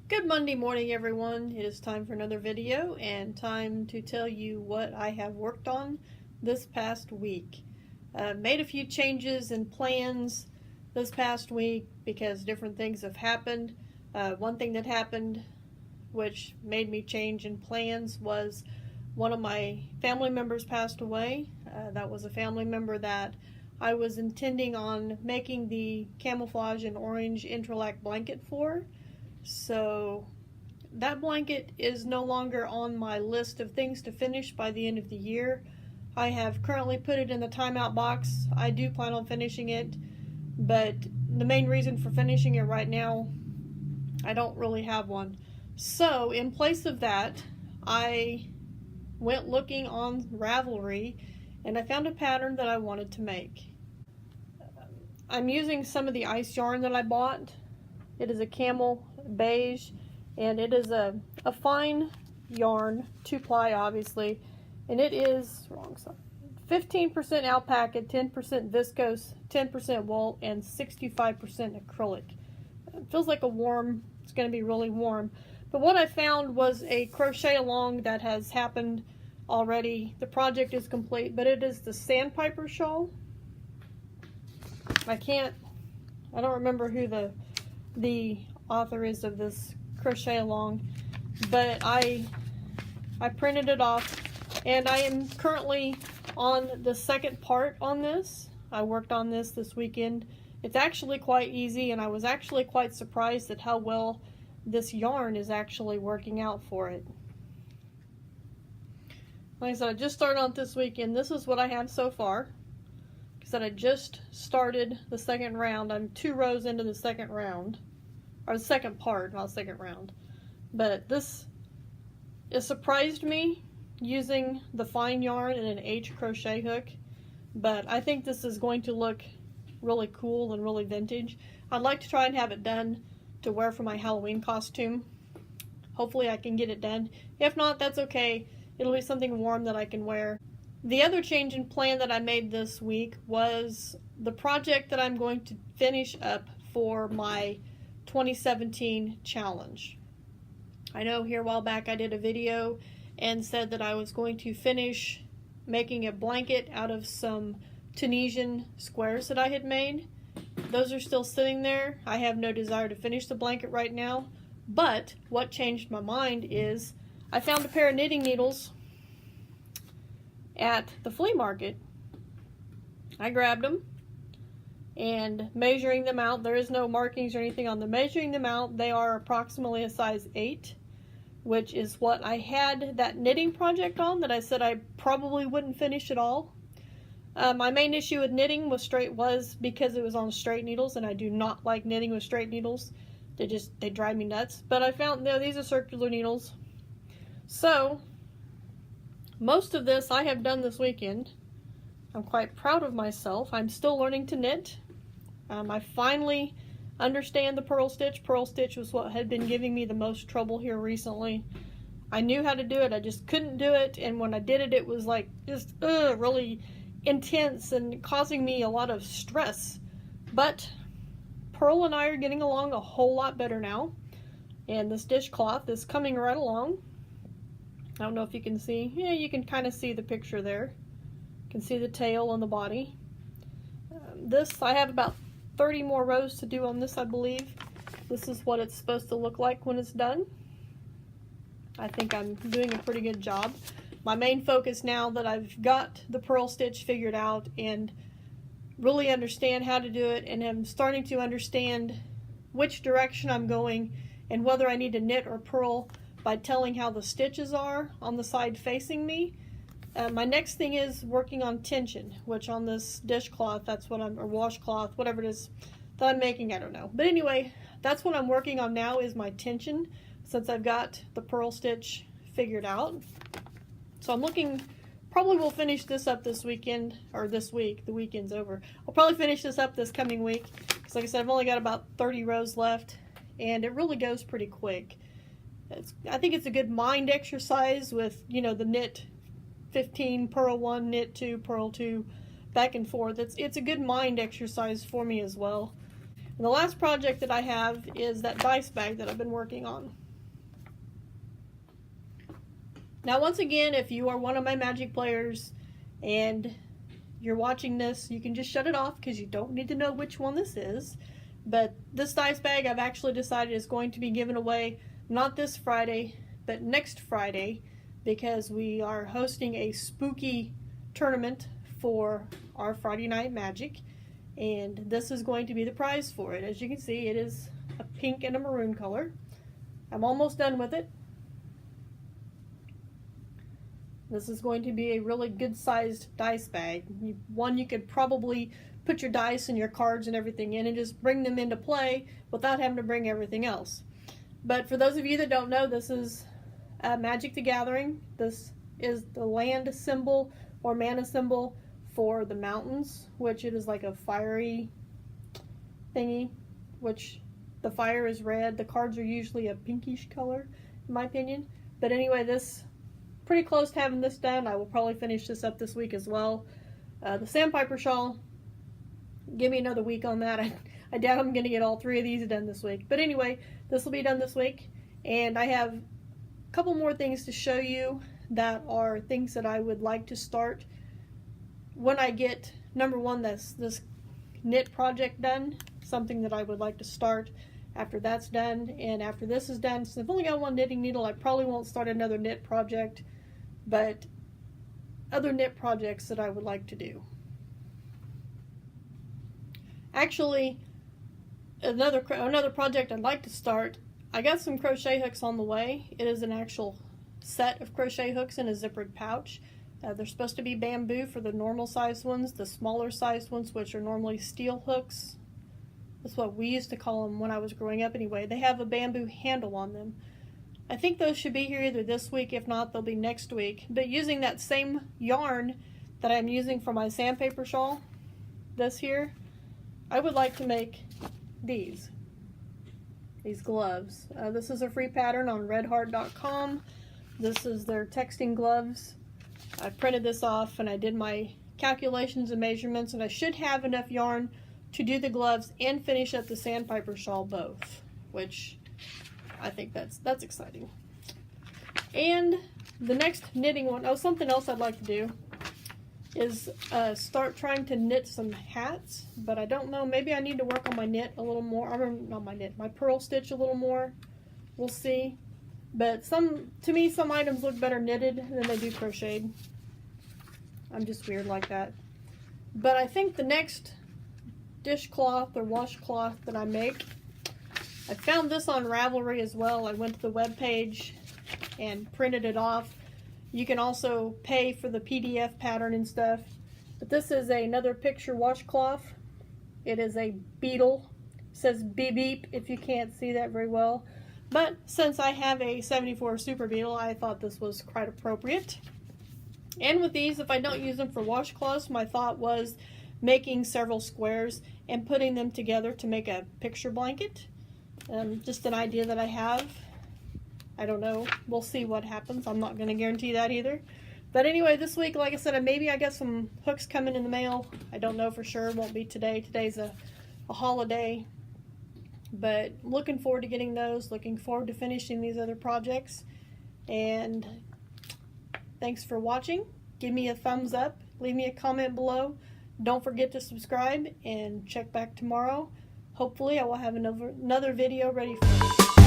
Good Monday morning, everyone. It is time for another video and time to tell you what I have worked on this past week. Made a few changes and plans this past week because different things have happened. One thing that happened which made me change in plans was one of my family members passed away. That was a family member that I was intending on making the camouflage and orange Intralac blanket for. So that blanket is no longer on my list of things to finish by the end of the year. I have currently put it in the timeout box. I do plan on finishing it, but the main reason for finishing it right now, I don't really have one. So in place of that, I went looking on Ravelry and I found a pattern that I wanted to make. I'm using some of the ice yarn that I bought. It is a camel beige, and it is a fine yarn, 2-ply obviously, and it is 15% alpaca, 10% viscose, 10% wool, and 65% acrylic. It feels like it's going to be really warm. But what I found was a crochet along that has happened already. The project is complete, but it is the Sandpiper shawl. I don't remember who the author is of this crochet along, but I printed it off and I am currently on the second part on this. I worked on this weekend. It's actually quite easy, and I was actually quite surprised at how well this yarn is actually working out for it. Like I said, I just started on it this weekend. This is what I have so far. That I just started the second round. I'm 2 rows into the second round, or the second part, not second round. But it surprised me using the fine yarn and an H crochet hook. But I think this is going to look really cool and really vintage. I'd like to try and have it done to wear for my Halloween costume. Hopefully I can get it done. If not, that's okay. It'll be something warm that I can wear. The other change in plan that I made this week was the project that I'm going to finish up for my 2017 challenge. I know here a while back I did a video and said that I was going to finish making a blanket out of some Tunisian squares that I had made. Those are still sitting there. I have no desire to finish the blanket right now, but what changed my mind is I found a pair of knitting needles at the flea market. I grabbed them and measuring them out, there is no markings or anything on them. Measuring them out, they are approximately a size 8, which is what I had that knitting project on that I said I probably wouldn't finish at all. My main issue with knitting was because it was on straight needles, and I do not like knitting with straight needles. They drive me nuts. But I found these are circular needles. So most of this I have done this weekend. I'm quite proud of myself. I'm still learning to knit. I finally understand the purl stitch. Purl stitch was what had been giving me the most trouble here recently. I knew how to do it, I just couldn't do it, and when I did it, it was like just really intense and causing me a lot of stress. But Pearl and I are getting along a whole lot better now, and this dishcloth is coming right along. I don't know if you can see. Yeah, you can kind of see the picture there. You can see the tail and the body. I have about 30 more rows to do on this, I believe. This is what it's supposed to look like when it's done. I think I'm doing a pretty good job. My main focus now that I've got the purl stitch figured out and really understand how to do it, and I'm starting to understand which direction I'm going and whether I need to knit or purl by telling how the stitches are on the side facing me. My next thing is working on tension, which on this dishcloth, or washcloth, whatever it is that I'm making, I don't know. But anyway, that's what I'm working on now, is my tension, since I've got the purl stitch figured out. So probably will finish this up this weekend, or this week. The weekend's over. I'll probably finish this up this coming week, because like I said, I've only got about 30 rows left, and it really goes pretty quick. I think it's a good mind exercise with, the knit 15, purl 1, knit 2, purl 2, back and forth. It's a good mind exercise for me as well. And the last project that I have is that dice bag that I've been working on. Now, once again, if you are one of my Magic players and you're watching this, you can just shut it off because you don't need to know which one this is. But this dice bag I've actually decided is going to be given away not this Friday, but next Friday, because we are hosting a spooky tournament for our Friday Night Magic, and this is going to be the prize for it. As you can see, it is a pink and a maroon color. I'm almost done with it. This is going to be a really good sized dice bag. One you could probably put your dice and your cards and everything in and just bring them into play without having to bring everything else. But for those of you that don't know, this is Magic the Gathering. This is the land symbol or mana symbol for the mountains, which it is like a fiery thingy, which the fire is red. The cards are usually a pinkish color, in my opinion. But anyway, this pretty close to having this done. I will probably finish this up this week as well. The Sandpiper Shawl, give me another week on that. I doubt I'm going to get all 3 of these done this week. But anyway, this will be done this week. And I have a couple more things to show you that are things that I would like to start when I get, number one, this knit project done. Something that I would like to start after that's done. And after this is done, since I've only got one knitting needle, I probably won't start another knit project. But other knit projects that I would like to do. Actually, another project I'd like to start, I got some crochet hooks on the way. It is an actual set of crochet hooks in a zippered pouch. They're supposed to be bamboo for the normal sized ones. The smaller sized ones, which are normally steel hooks, that's what we used to call them when I was growing up anyway. They have a bamboo handle on them. I think those should be here either this week, if not they'll be next week. But using that same yarn that I'm using for my Sandpaper Shawl, this here, I would like to make these gloves. This is a free pattern on redheart.com. This is their texting gloves. I printed this off and I did my calculations and measurements, and I should have enough yarn to do the gloves and finish up the Sandpiper Shawl both, which I think that's exciting. And the next knitting one, something else I'd like to do is start trying to knit some hats, but I don't know, maybe I need to work on my knit a little more, not my knit, my purl stitch a little more. We'll see. But to me, some items look better knitted than they do crocheted. I'm just weird like that. But I think the next dishcloth or washcloth that I make, I found this on Ravelry as well. I went to the webpage and printed it off. You can also pay for the PDF pattern and stuff. But this is another picture washcloth. It is a beetle. It says beep beep if you can't see that very well. But since I have a 74 Super Beetle, I thought this was quite appropriate. And with these, if I don't use them for washcloths, my thought was making several squares and putting them together to make a picture blanket. Just an idea that I have. I don't know. We'll see what happens. I'm not going to guarantee that either. But anyway, this week, like I said, maybe I got some hooks coming in the mail. I don't know for sure. It won't be today. Today's a holiday. But looking forward to getting those. Looking forward to finishing these other projects. And thanks for watching. Give me a thumbs up. Leave me a comment below. Don't forget to subscribe and check back tomorrow. Hopefully I will have another video ready for you.